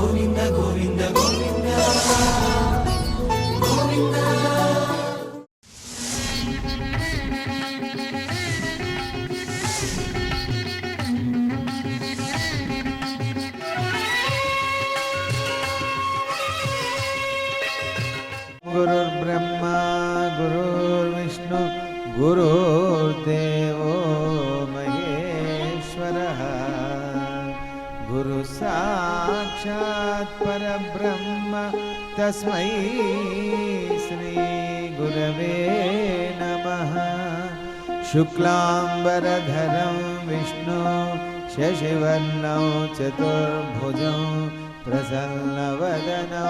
గోవింద గోవింద గోవింద గోవింద. గురుర్బ్రహ్మా గురుర్విష్ణు గురుర్దేవో మహేశ్వరః గురు సాక్షాత్ పరబ్రహ్మ తస్మై శ్రీ గురవే నమః. శుక్లాంబరధరం విష్ణు శశివర్ణం చతుర్భుజం ప్రసన్నవదనో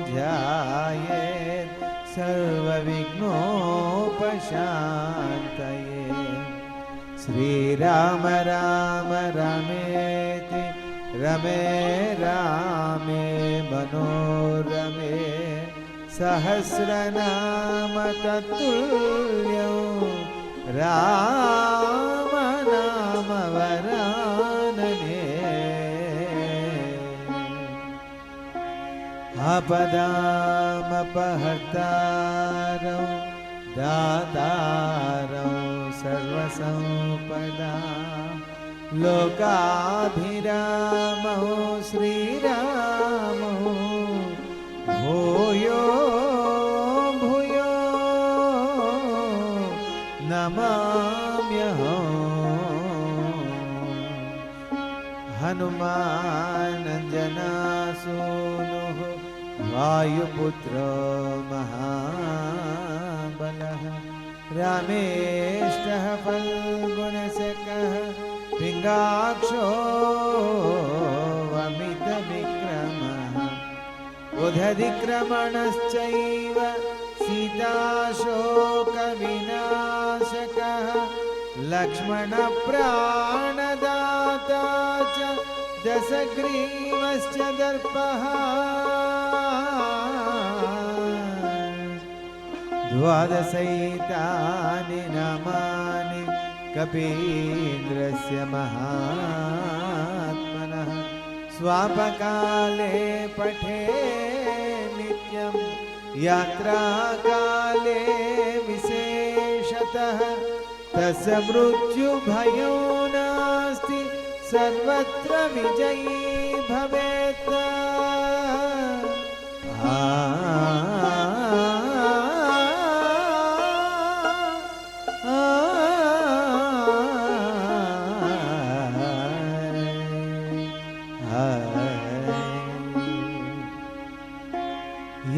ధ్యాయేత్ సర్వవిఘ్నోపశాంతయే. శ్రీరామ రామ రమేతి రమే రామే మనోరమే సహస్రనామ తత్తుల్యం రామ నామ వరాననే. ఆపదామపహర్తారం దాతారం సర్వసంపదాం లోకాభిరామో శ్రీరామో భూయో భూయో నమామ్యహం. హనుమానంజనాసూనుః వాయుపుత్రో మహాబలః రామేష్టః ఫల్గుణశకః పింగాక్షో అమితవిక్రమః ఉదధిక్రమణశ్చైవ సీతాశోకవినాశకః లక్ష్మణప్రాణదాతా చ దశగ్రీవశ్చ దర్పః ద్వాదశైతాని నామాని కపీంద్రస్య మహాత్మనః స్వాపకాలే పఠే నిత్యం యాత్రాకాలే విశేషతః తస్య మృత్యుభయో నాస్తి సర్వత్ర విజయీ భవేత్.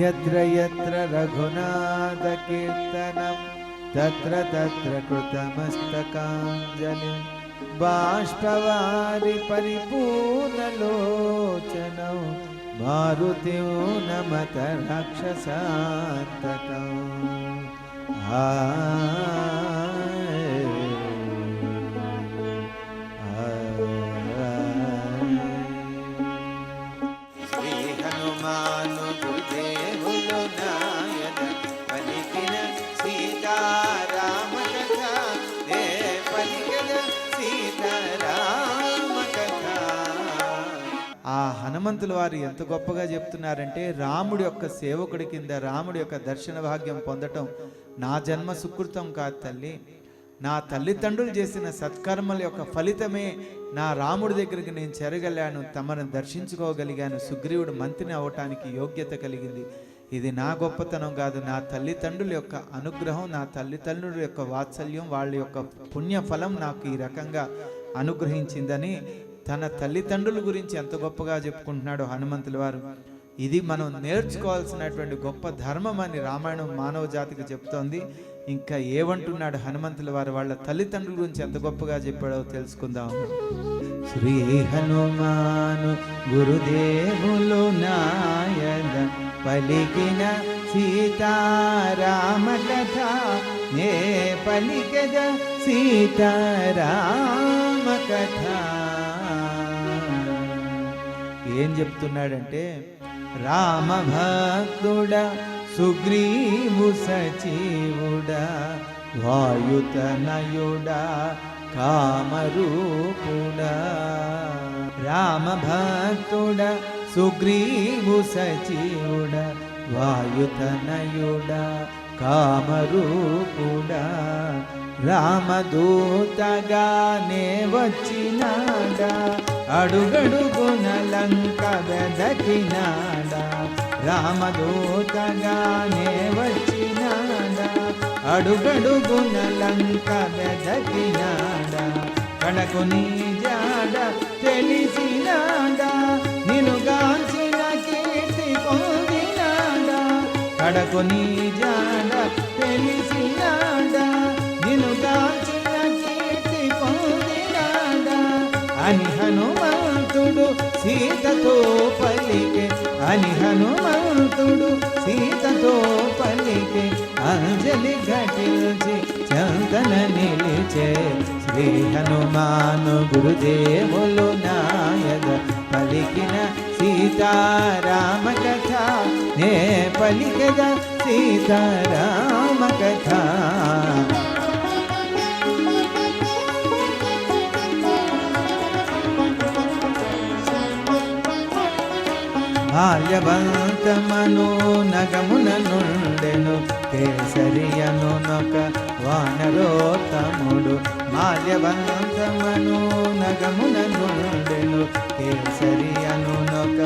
యత్ర యత్ర రఘునాథ కీర్తనం తత్ర తత్ర కృతమస్తకాంజలిం బాష్పవారి పరిపూర్ణలోచనం మారుతిం నమత రాక్షసాంతకం. శ్రీ హనుమాను గురుదేవులు నాయన పలికిన సీతారామ కథ దే పలికిన సీతారామ కథ. ఆ హనుమంతుల వారు ఎంత గొప్పగా చెప్తున్నారంటే, రాముడి యొక్క సేవకుడి కింద రాముడి యొక్క దర్శన భాగ్యం పొందటం నా జన్మ సుకృతం కాదు తల్లి, నా తల్లిదండ్రులు చేసిన సత్కర్మల యొక్క ఫలితమే నా రాముడి దగ్గరికి నేను చేరగలిగాను, తమను దర్శించుకోగలిగాను, సుగ్రీవుడు మంత్రిని అవ్వటానికి యోగ్యత కలిగింది. ఇది నా గొప్పతనం కాదు, నా తల్లిదండ్రుల యొక్క అనుగ్రహం, నా తల్లిదండ్రుల యొక్క వాత్సల్యం, వాళ్ళ యొక్క పుణ్యఫలం నాకు ఈ రకంగా అనుగ్రహించిందని తన తల్లిదండ్రుల గురించి ఎంత గొప్పగా చెప్పుకుంటున్నాడు హనుమంతుల వారు. ఇది మనం నేర్చుకోవాల్సినటువంటి గొప్ప ధర్మం అని రామాయణం మానవ జాతికి చెప్తోంది. ఇంకా ఏమంటున్నాడు హనుమంతుల వారు వాళ్ళ తల్లిదండ్రుల గురించి ఎంత గొప్పగా చెప్పాడో తెలుసుకుందాం. శ్రీ హనుమాను గురుదేవులు నాయన పలికిన సీతారామ కథ నే పలికద సీతారామ కథ. ఏం చెప్తున్నాడంటే, రామ భక్తుడ సుగ్రీవు సచీవుడా వాయుతనయుడా కామరూపుడా. రామ భక్తుడ సుగ్రీవు సచివుడ వాయుతనయుడా కామరూపుడా రామదూతగానే వచ్చినాడా అడుగడుగున లంక వెదకినాడా రామదూతగానే వచ్చినాడా అడుగడుగున లంక వెదకినాడా కడకు నీ జాడ తెలిసినాడా నినుగాంచిన కీర్తి పొందినాడా కడకు నీ జాడ తెలిసినాడా నినుగాంచిన కీర్తి పొందినాడా అని హనుమంతుడు సీతతో పలికే అని హనుమంతుడు సీతతో పలికే అంజలి ఘటించి చందన నిలిచే శ్రీ హనుమాను గురుదేవులు నాయద పలికిన సీతారామ కథ నే పలికద సీతారామ కథ బాల్యవంతమను నగమున నుండెను కేసరియను నొక వానరోత్తముడు బాల్యవంతమను నగమున నుండెను కేసరియను నొక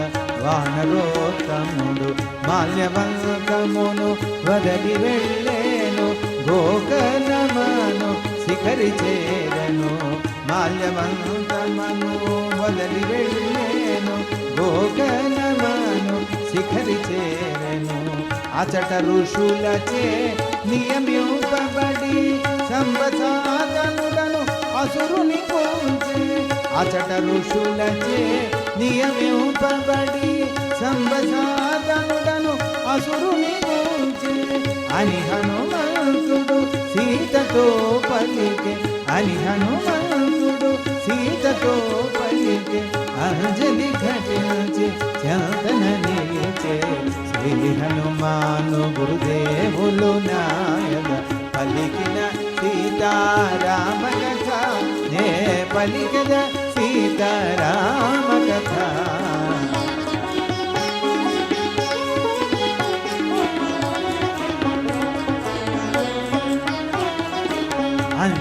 వానరోత్తముడు బాల్యవంతమును వదలి వెళ్ళేను గోకర్ణమను శిఖరి చేరను బాల్యవంతమను వదలి వెళ్ళేను గోకర్ణమను శిఖరి చేరెను అచట ఋషులచే నియమింపబడి సంవత్సరాతనుడను అసురుని కూల్చే అచట ఋషులచే నియమింపబడి సంవత్సరాతనుడను అసురుని కూల్చే అని హనుమంతుడు సీతతో పలికే అని హనుమంతుడు సీతతో పలికే అంజలి ఘటించి చందన నిలిచే శ్రీ హనుమాను గురుదేవులు నాయద పలికిన సీతారామ కథ నే పలికద సీతారామ కథ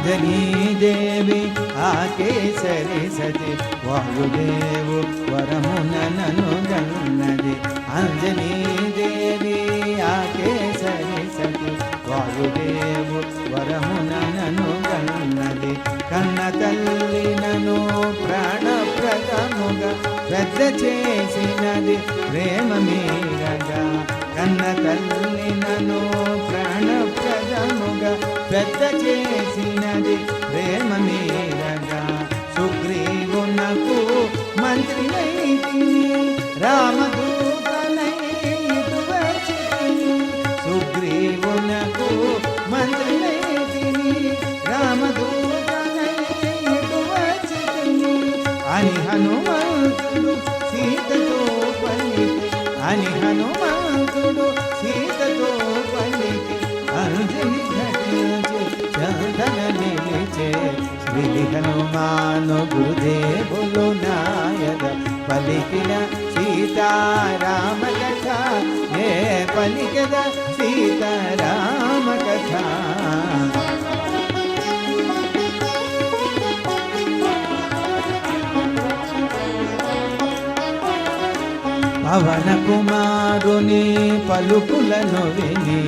అంజనీదేవి ఆకేసరి సతి వాయుదేవు వరమున నను గన్నది అంజనీదేవి ఆకేసరి సతి వాయుదేవు వరమున నను గన్నది కన్న తల్లి నను ప్రాణప్రదముగా పెద్ద చేసినది ప్రేమ మీరగా కన్న తల్లి నను ప్రాణప్రదముగా పెద్ద చేసినది ప్రేమ మీరగా సుగ్రీవునకు మంత్రినైతిని రామదూతనై ఇటు వచ్చితిని సుగ్రీవునకు మంత్రినైతిని రామదూతనై ఇటు వచ్చితిని అని హనుమంతుడు సీతతో పలికే అని హనుమంతుడు సీతతో పలికే అంజలి ఘటించి చందన నిలిచే శ్రీ హనుమాను గురుదేవులు నాయద పలికిన సీతారామ కథ నే పలికద సీతారామ కథ పవన కుమారుని పలుకులను విని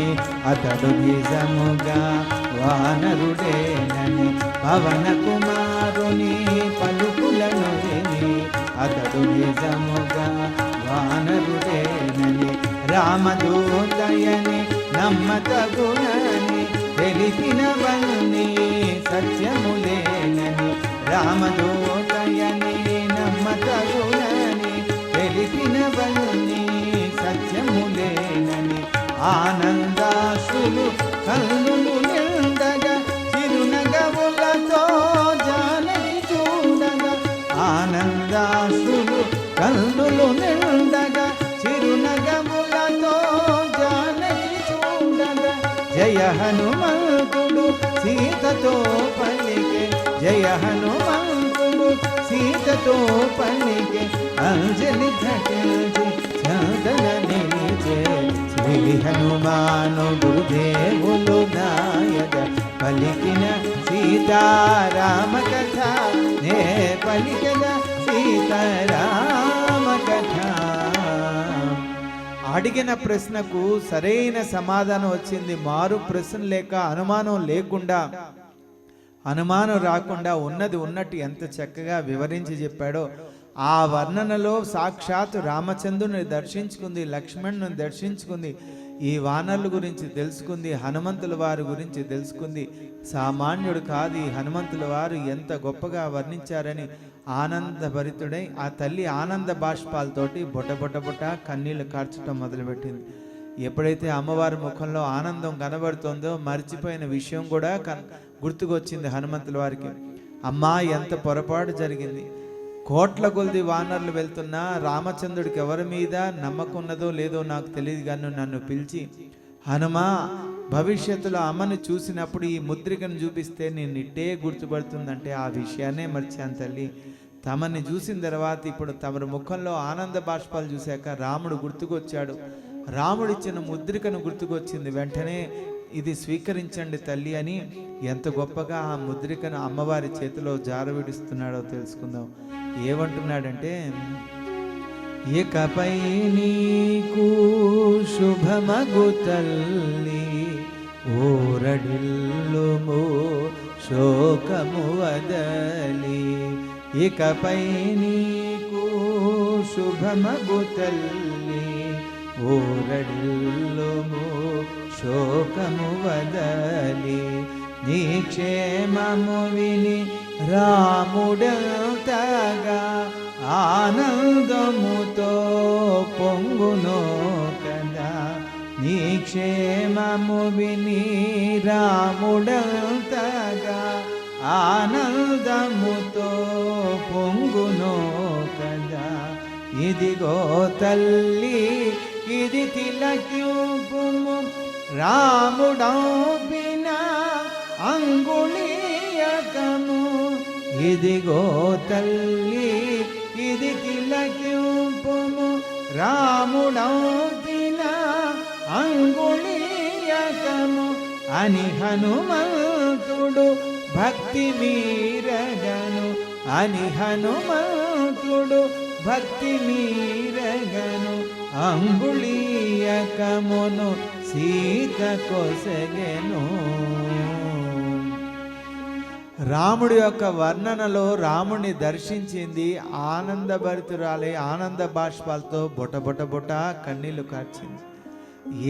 అతడు నిజముగా వానరుడేనని పవన కుమారుని పలుకులను విని అతడు నిజముగా వానరుడేనని రామదూతయని నమ్మతగునని తెలిపినవన్నీ సత్యములేనని రామదూతయని నమ్మతగునని తెలిపినవన్నీ సత్యములేనని ఆనందాశులు కన్నులు నిండగా చిరునగవులతో జానకి చూడగా ఆనందాశులు కన్నులు నిండగా చిరునగవులతో జానకి చూడగా జయ హనుమంతుడు సీతతో పలికే జయ హనుమంతుడు సీతతో పలికే అంజలి ఘటించి చందన నిలిచే శ్రీ హనుమాను గురుదేవులు నాయక పలికిన సీతారామ కథ నే పలికిన సీతారామ కథ. అడిగిన ప్రశ్నకు సరైన సమాధానం వచ్చింది. మారు ప్రశ్న లేక అనుమానం లేకుండా, అనుమానం రాకుండా ఉన్నది ఉన్నట్టు ఎంత చక్కగా వివరించి చెప్పాడో ఆ వర్ణనలో సాక్షాత్ రామచంద్రుని దర్శించుకుంది, లక్ష్మణుని దర్శించుకుంది, ఈ వానరుల గురించి తెలుసుకుంది, హనుమంతుల వారి గురించి తెలుసుకుంది. సామాన్యుడు కాదు ఈ హనుమంతుల వారు, ఎంత గొప్పగా వర్ణించారని ఆనందభరితుడై ఆ తల్లి ఆనంద బాష్పాలతోటి బొట బొట బొట కన్నీళ్లు కార్చడం మొదలుపెట్టింది. ఎప్పుడైతే అమ్మవారి ముఖంలో ఆనందం కనబడుతుందో మర్చిపోయిన విషయం కూడా గుర్తుకొచ్చింది హనుమంతుల వారికి. అమ్మా, ఎంత పొరపాటు జరిగింది. కోట్ల కొలది వానరులు వెళ్తున్నా రామచంద్రుడికి ఎవరి మీద నమ్మకం ఉన్నదో లేదో నాకు తెలియదు, కానీ నన్ను పిలిచి హనుమా, భవిష్యత్తులో అమ్మను చూసినప్పుడు ఈ ముద్రికను చూపిస్తే నేను ఇట్టే గుర్తుపడుతుందంటే ఆ విషయాన్నే మర్చాను తల్లి. తమని చూసిన తర్వాత ఇప్పుడు తమరి ముఖంలో ఆనంద బాష్పాలు చూశాక రాముడు గుర్తుకొచ్చాడు. రాముడిచ్చిన ముద్రికను గుర్తుకొచ్చింది. వెంటనే ఇది స్వీకరించండి తల్లి అని ఎంత గొప్పగా ఆ ముద్రికను అమ్మవారి చేతిలో జారవిడిస్తున్నాడో తెలుసుకుందాం. ఏమంటున్నాడంటే, ఇకపై నీకు శుభమగు తల్లి ఓరడిల్లుము శోకము వదలి. ఇకపై నీకు శుభమగు తల్లి ఓరడిల్లుము శోకము వదలి. నీ క్షేమము విని రాముడంతగా ఆనందముతో పొంగునో కదా. నీ క్షేమము విని రాముడంతగా ఆనందముతో పొంగునో కదా. ఇదిగో తల్లి ఇది తిలక్యూపుము రాముడౌపిన అంగుళీయకము. ఇదిగో తల్లి ఇది తిలక్యూపుము రాముడౌపిన అంగుళీయకము అని హనుమంతుడు భక్తి మీరగను. అని హనుమంతుడు భక్తి మీరగను అంగుళీయకమును సీత కొసగెను. రాముడి యొక్క వర్ణనలో రాముడిని దర్శించింది, ఆనందభరితురాలై ఆనంద బాష్పాలతో బొట బొట బొట కన్నీళ్లు కార్చింది.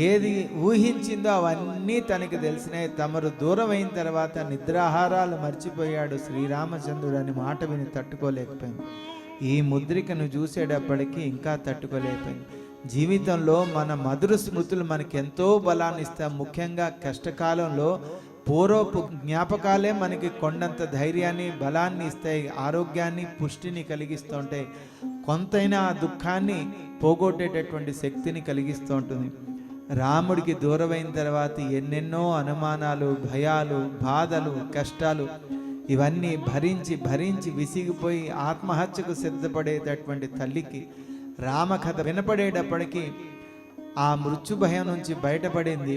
ఏది ఊహించిందో అవన్నీ తనకి తెలిసినాయి. తమరు దూరం అయిన తర్వాత నిద్రాహారాలు మర్చిపోయాడు శ్రీరామచంద్రుడు అని మాట విని తట్టుకోలేకపోయింది. ఈ ముద్రికను చూసేటప్పటికీ ఇంకా తట్టుకోలేకపోయింది. జీవితంలో మన మధుర స్మృతులు మనకెంతో బలాన్ని ఇస్తాయి. ముఖ్యంగా కష్టకాలంలో పూర్వపు జ్ఞాపకాలే మనకి కొండంత ధైర్యాన్ని, బలాన్ని ఇస్తాయి, ఆరోగ్యాన్ని, పుష్టిని కలిగిస్తూ ఉంటాయి. కొంతైనా ఆ దుఃఖాన్ని పోగొట్టేటటువంటి శక్తిని కలిగిస్తూ ఉంటుంది. రాముడికి దూరమైన తర్వాత ఎన్నెన్నో అనుమానాలు, భయాలు, బాధలు, కష్టాలు ఇవన్నీ భరించి భరించి విసిగిపోయి ఆత్మహత్యకు సిద్ధపడేటటువంటి తల్లికి రామకథ వినపడేటప్పటికీ ఆ మృత్యు భయం నుంచి బయటపడింది.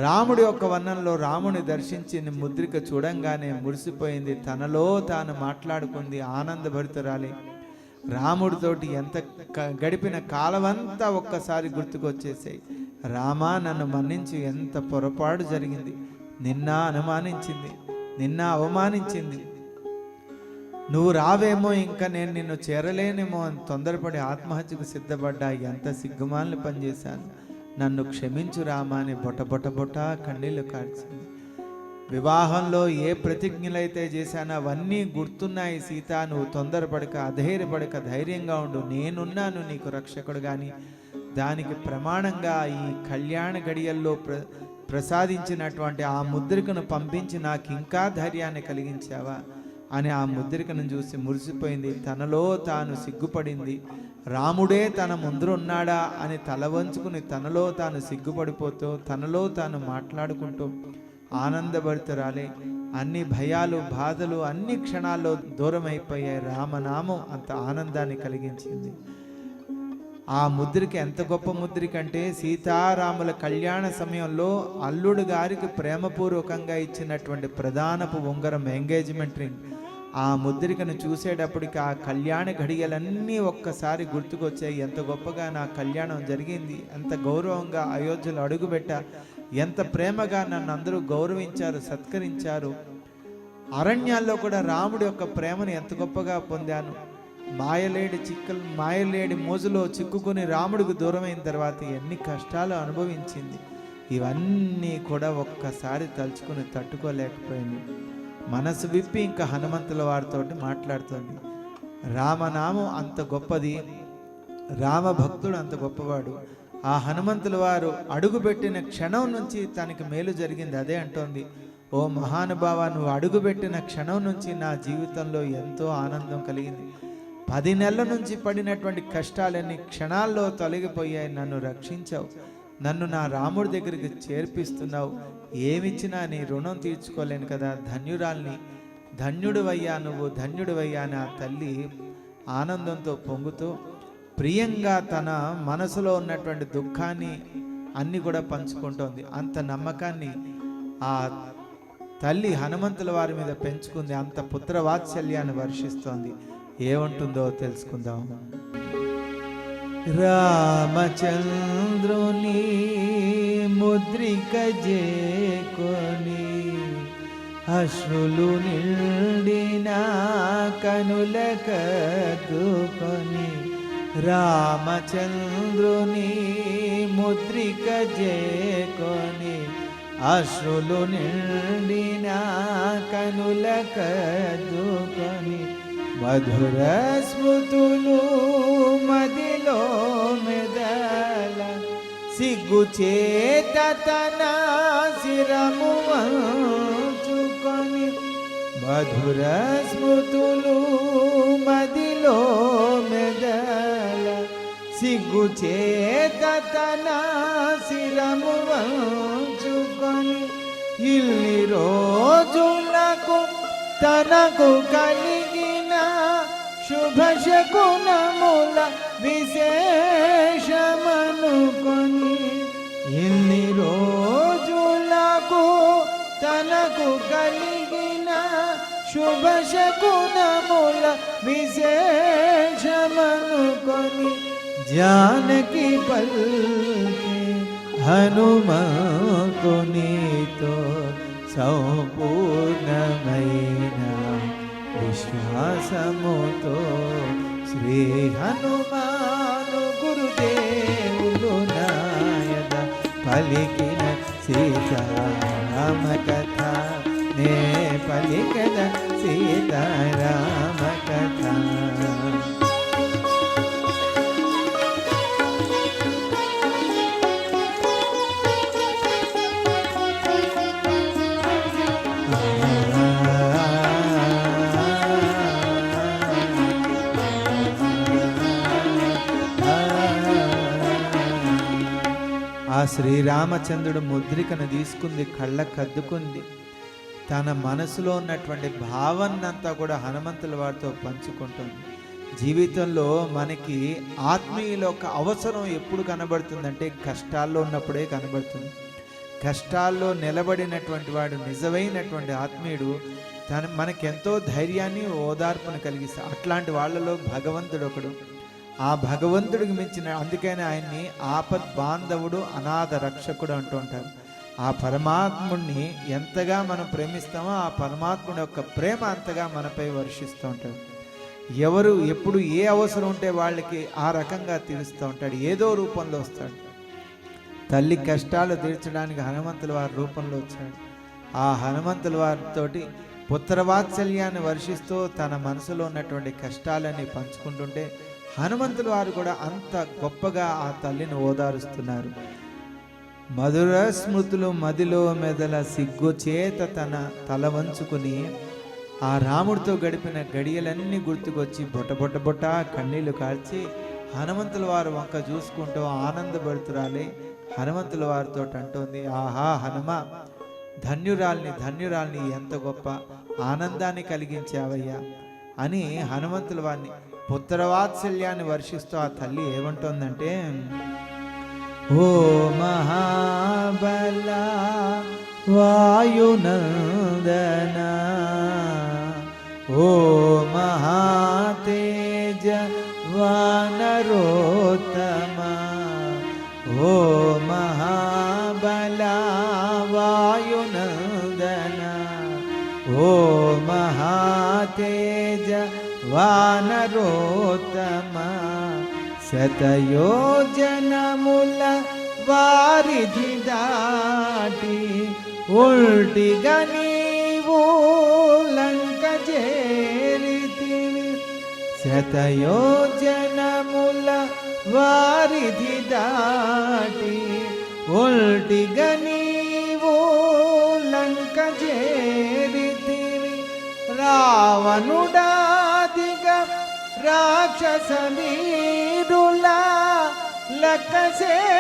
రాముడి యొక్క వర్ణంలో రాముని దర్శించింది. ముద్రిక చూడంగానే మురిసిపోయింది. తనలో తాను మాట్లాడుకుంది, ఆనందభరితురాలి. రాముడితోటి ఎంత గడిపిన కాలమంతా ఒక్కసారి గుర్తుకొచ్చేసాయి. రామా, నన్ను మన్నించి, ఎంత పొరపాటు జరిగింది, నిన్న అనుమానించింది, నిన్న అవమానించింది, నువ్వు రావేమో, ఇంకా నేను నిన్ను చేరలేనేమో అని తొందరపడి ఆత్మహత్యకు సిద్ధపడ్డా, ఎంత సిగ్గుమాలను పనిచేశాను, నన్ను క్షమించు రామా అని బొట బొట బొట కన్నీళ్లు కార్చింది. వివాహంలో ఏ ప్రతిజ్ఞలైతే చేశానో అవన్నీ గుర్తున్నాయి. సీత, నువ్వు తొందరపడక, అధైర్యపడక, ధైర్యంగా ఉండు, నేనున్నాను నీకు రక్షకుడు. కానీ దానికి ప్రమాణంగా ఈ కళ్యాణ గడియల్లో ప్రసాదించినటువంటి ఆ ముద్రికను పంపించి నాకు ఇంకా ధైర్యాన్ని కలిగించావా అని ఆ ముద్రికను చూసి మురిసిపోయింది. తనలో తాను సిగ్గుపడింది. రాముడే తన ముందరున్నాడా అని తల వంచుకుని తనలో తాను సిగ్గుపడిపోతూ తనలో తాను మాట్లాడుకుంటూ ఆనందభరితురాలే అన్ని భయాలు బాధలు అన్ని క్షణాల్లో దూరం అయిపోయాయి. రామనామం అంత ఆనందాన్ని కలిగించింది. ఆ ముద్రిక ఎంత గొప్ప ముద్రిక అంటే సీతారాముల కళ్యాణ సమయంలో అల్లుడు గారికి ప్రేమపూర్వకంగా ఇచ్చినటువంటి ప్రధానపు ఉంగరం, ఎంగేజ్మెంట్ రింగ్. ఆ ముద్రికను చూసేటప్పటికి ఆ కళ్యాణ ఘడియలన్నీ ఒక్కసారి గుర్తుకొచ్చాయి. ఎంత గొప్పగా నా కళ్యాణం జరిగింది, ఎంత గౌరవంగా అయోధ్యలో అడుగుపెట్టా, ఎంత ప్రేమగా నన్ను అందరూ గౌరవించారు, సత్కరించారు. అరణ్యాల్లో కూడా రాముడి యొక్క ప్రేమను ఎంత గొప్పగా పొందాను. మాయలేడి మోజులో చిక్కుకుని రాముడికి దూరమైన తర్వాత ఎన్ని కష్టాలు అనుభవించింది. ఇవన్నీ కూడా ఒక్కసారి తలుచుకుని తట్టుకోలేకపోయింది. మనసు విప్పి ఇంకా హనుమంతుల వారితో మాట్లాడుతుంది. రామనామం అంత గొప్పది, రామభక్తుడు అంత గొప్పవాడు. ఆ హనుమంతుల వారు అడుగుపెట్టిన క్షణం నుంచి తనకి మేలు జరిగింది. అదే అంటోంది, ఓ మహానుభావ, నువ్వు అడుగుపెట్టిన క్షణం నుంచి నా జీవితంలో ఎంతో ఆనందం కలిగింది. 10 నెలల నుంచి పడినటువంటి కష్టాలన్నీ క్షణాల్లో తొలగిపోయాయి. నన్ను రక్షించావు, నన్ను నా రాముడి దగ్గరికి చేర్పిస్తున్నావు. ఏమిచ్చినా నీ రుణం తీర్చుకోలేను కదా. ధన్యురాల్ని, ధన్యుడివయ్యా నువ్వు, ధన్యుడివయ్యా అని ఆ తల్లి ఆనందంతో పొంగుతూ ప్రియంగా తన మనసులో ఉన్నటువంటి దుఃఖాన్ని అన్ని కూడా పంచుకుంటోంది. అంత నమ్మకాన్ని ఆ తల్లి హనుమంతుల వారి మీద పెంచుకుంది. అంత పుత్రవాత్సల్యాన్ని వర్షిస్తోంది. ఏముంటుందో తెలుసుకుందాం. రామచంద్రుని ముద్రిక జేకొని అశ్రులు నిండిన కనుల కదుకొని, రామచంద్రుని ముద్రిక జేకొని అశ్రులు నిండిన కనుల కదుకొని, మధుర స్మృతులు మదిలో మెదల సిగ్గుచేత తన శిరము వంచుకొని, మధుర స్మృతులు మదిలో మెదల సిగ్గుచేత తన శిరము వంచుకొని, ఇల్లి రోజులకు తనకు కలిగిన శుభశకునముల విశేషమనుకొని, ఇన్ని రోజులకు తనకు కలిగిన శుభశకునముల విశేషమనుకొని, జానకి పల్కి హనుమంతునితో సంపూర్ణమైన విశ్వాసముతో శ్రీ హనుమాను గురుదేవులు నాయన పలికిన సీతారామ కథ, నే పలికిన సీతారామ కథ. ఆ శ్రీరామచంద్రుడు ముద్రికను తీసుకుంది, కళ్ళకద్దుకుంది. తన మనసులో ఉన్నటువంటి భావనంతా కూడా హనుమంతుల వారితో పంచుకుంటుంది. జీవితంలో మనకి ఆత్మీయుల యొక్క అవసరం ఎప్పుడు కనబడుతుందంటే కష్టాల్లో ఉన్నప్పుడే కనబడుతుంది. కష్టాల్లో నిలబడినటువంటి వాడు నిజమైనటువంటి ఆత్మీయుడు. మనకెంతో ధైర్యాన్ని ఓదార్పును కలిగిస్తాడు. అట్లాంటి వాళ్ళలో భగవంతుడు ఒకడు. ఆ భగవంతుడికి మించిన, అందుకని ఆయన్ని ఆపద్ బాంధవుడు, అనాథ రక్షకుడు అంటూ ఉంటారు. ఆ పరమాత్ముడిని ఎంతగా మనం ప్రేమిస్తామో ఆ పరమాత్ముడి యొక్క ప్రేమ అంతగా మనపై వర్షిస్తూ ఉంటాడు. ఎవరు ఎప్పుడు ఏ అవసరం ఉంటే వాళ్ళకి ఆ రకంగా తీరుస్తూ ఉంటాడు. ఏదో రూపంలో వస్తాడు. తల్లి కష్టాలు తీర్చడానికి హనుమంతుల వారి రూపంలో వచ్చాడు. ఆ హనుమంతుల వారితోటి పుత్రవాత్సల్యాన్ని వర్షిస్తూ తన మనసులో ఉన్నటువంటి కష్టాలని పంచుకుంటుంటే హనుమంతుల వారు కూడా అంత గొప్పగా ఆ తల్లిని ఓదారుస్తున్నారు. మధుర స్మృతులు మదిలో మెదల సిగ్గు చేత తన తల వంచుకుని ఆ రాముడితో గడిపిన గడియలన్నీ గుర్తుకొచ్చి బొట్ట కన్నీళ్లు కాల్చి హనుమంతుల వారు వంక చూసుకుంటూ ఆనందపడుతురాలి. హనుమంతుల వారితో అంటోంది, ఆహా హనుమ, ధన్యురాల్ని ఎంత గొప్ప ఆనందాన్ని కలిగించావయ్యా అని హనుమంతుల వారిని పుత్రవాత్సల్యాన్ని వర్షిస్తూ ఆ తల్లి ఏమంటోందంటే, ఓ మహాబల వాయునందన, ఓ మహాతేజ వానరోత్తమ, ఓ మహాబల వాయునందన, ఓ మహాతేజ వానరోత్తమ, శతయోజనముల వారిధి దాటి ఉల్టిగా నీవు లంక చేరితివి. శతయోజనముల వారిధి దాటి ఉల్టిగా నీవు లంక చేరితివి. రావణుడాదిగా రాక్షస వీరులా లెక్కసేయగే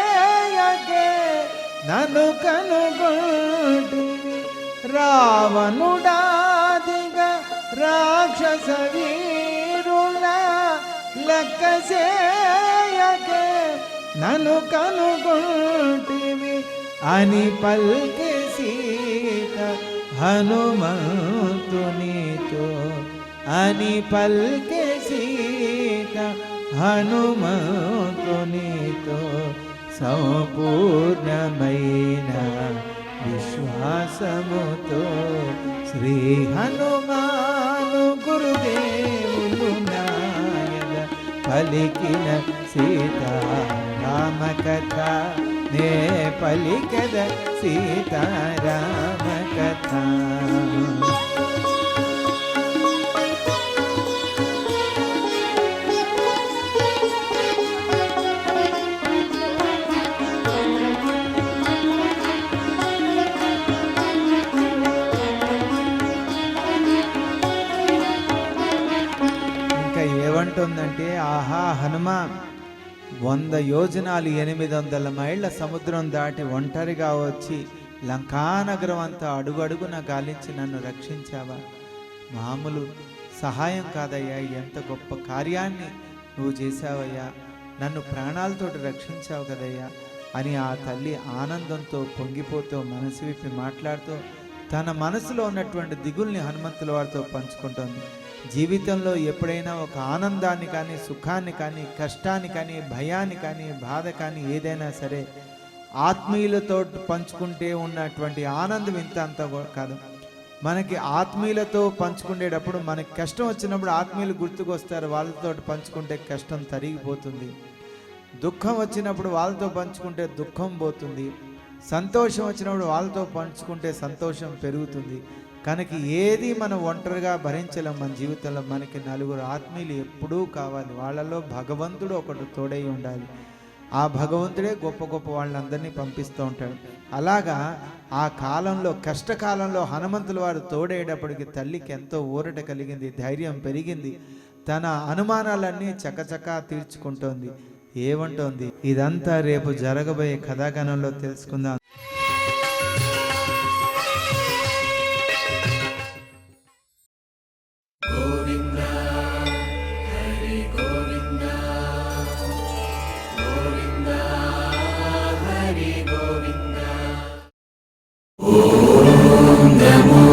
నన్ను కనుగొంటివి. రావణుడాదిగా రాక్షస వీరులా లెక్కసేయగే నన్ను కనుగొంటివి అని పల్కి సీత హనుమంతునితో, అని పల్కి సీత హనుమంతునితో. సంపూర్ణమైన విశ్వాసముతో శ్రీ హనుమాను గురుదేవులు నాయన పలికిన సీతారామ కథ, నే పలికద సీతారామ కథ. ఏమంటుందంటే, ఆహా హనుమ, 100 యోజనాలు 800 మైళ్ళ సముద్రం దాటి ఒంటరిగా వచ్చి లంకానగరం అంతా అడుగడుగున గాలించి నన్ను రక్షించావా? మామూలు సహాయం కాదయ్యా, ఎంత గొప్ప కార్యాన్ని నువ్వు చేశావయ్యా, నన్ను ప్రాణాలతోటి రక్షించావు కదయ్యా అని ఆ తల్లి ఆనందంతో పొంగిపోతూ మనసు విప్పి మాట్లాడుతూ తన మనసులో ఉన్నటువంటి దిగుల్ని హనుమంతుల వారితో పంచుకుంటోంది. జీవితంలో ఎప్పుడైనా ఒక ఆనందాన్ని కానీ, సుఖాన్ని కానీ, కష్టాన్ని కానీ, భయాన్ని కానీ, బాధ కానీ ఏదైనా సరే ఆత్మీయులతో పంచుకుంటే ఉన్నటువంటి ఆనందం ఇంత అంత కాదు. మనకి ఆత్మీయులతో పంచుకునేటప్పుడు మనకి కష్టం వచ్చినప్పుడు ఆత్మీయులు గుర్తుకొస్తారు, వాళ్ళతో పంచుకుంటే కష్టం తరిగిపోతుంది. దుఃఖం వచ్చినప్పుడు వాళ్ళతో పంచుకుంటే దుఃఖం పోతుంది. సంతోషం వచ్చినప్పుడు వాళ్ళతో పంచుకుంటే సంతోషం పెరుగుతుంది. కనుక ఏది మనం ఒంటరిగా భరించలేం. మన జీవితంలో మనకి నలుగురు ఆత్మీయులు ఎప్పుడూ కావాలి. వాళ్ళలో భగవంతుడు ఒకడు తోడై ఉండాలి. ఆ భగవంతుడే గొప్ప గొప్ప వాళ్ళందరినీ పంపిస్తూ ఉంటాడు. అలాగా ఆ కాలంలో, కష్టకాలంలో హనుమంతుల వారు తోడేటప్పటికి తల్లికి ఎంతో ఊరట కలిగింది, ధైర్యం పెరిగింది. తన అనుమానాలన్నీ చకచకా తీర్చుకుంటోంది. ఏమంటోంది ఇదంతా రేపు జరగబోయే కథాగణంలో తెలుసుకుందాం. ఓం నమో